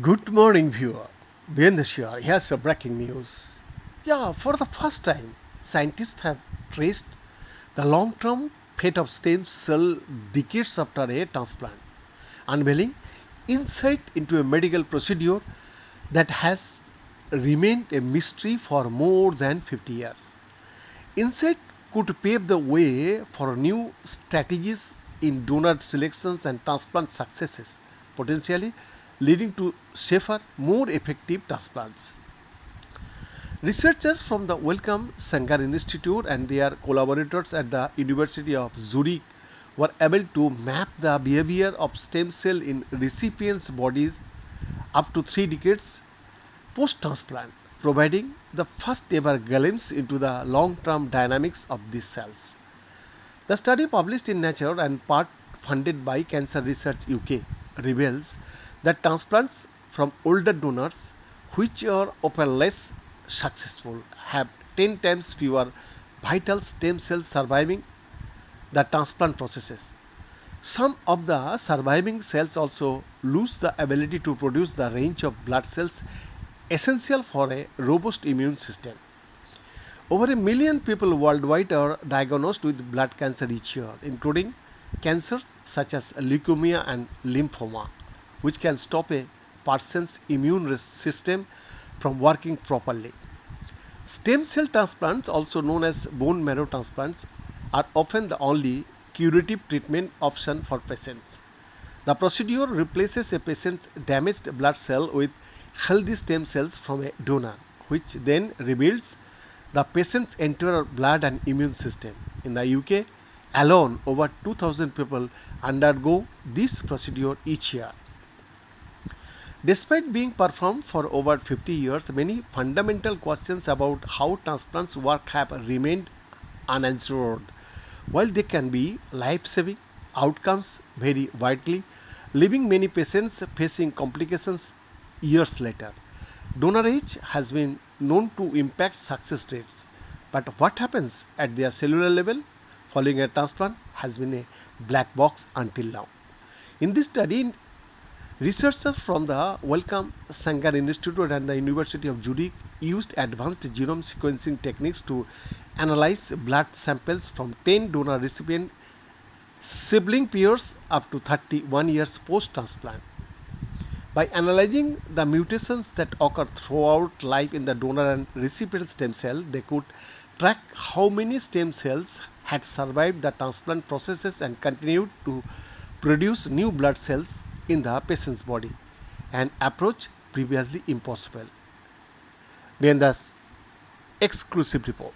Good morning, viewer. Bendashia, here's a breaking news. Yeah, for the first time, scientists have traced the long term fate of stem cell decades after a transplant, unveiling insight into a medical procedure that has remained a mystery for more than 50 years. Insight could pave the way for new strategies in donor selections and transplant successes, potentially leading to safer, more effective transplants. Researchers from the Wellcome Sanger Institute and their collaborators at the University of Zurich were able to map the behavior of stem cell in recipients' bodies up to 3 decades post transplant, providing the first ever glimpse into the long term dynamics of these cells. The study, published in Nature and part funded by Cancer Research UK, reveals that transplants from older donors, which are often less successful, have 10 times fewer vital stem cells surviving the transplant processes. Some of the surviving cells also lose the ability to produce the range of blood cells essential for a robust immune system. Over a million people worldwide are diagnosed with blood cancer each year, including cancers such as leukemia and lymphoma, which can stop a person's immune system from working properly. Stem cell transplants, also known as bone marrow transplants, are often the only curative treatment option for patients. The procedure replaces a patient's damaged blood cell with healthy stem cells from a donor, which then rebuilds the patient's entire blood and immune system. In the UK alone, over 2,000 people undergo this procedure each year. Despite being performed for over 50 years, many fundamental questions about how transplants work have remained unanswered. While they can be life saving, outcomes vary widely, leaving many patients facing complications years later. Donor age has been known to impact success rates, but what happens at their cellular level following a transplant has been a black box until now. In this study, researchers from the Wellcome Sanger Institute and the University of Zurich used advanced genome sequencing techniques to analyze blood samples from 10 donor recipient sibling pairs up to 31 years post transplant. By analyzing the mutations that occur throughout life in the donor and recipient stem cell, they could track how many stem cells had survived the transplant processes and continued to produce new blood cells in the patient's body, an approach previously impossible. Then, the exclusive report.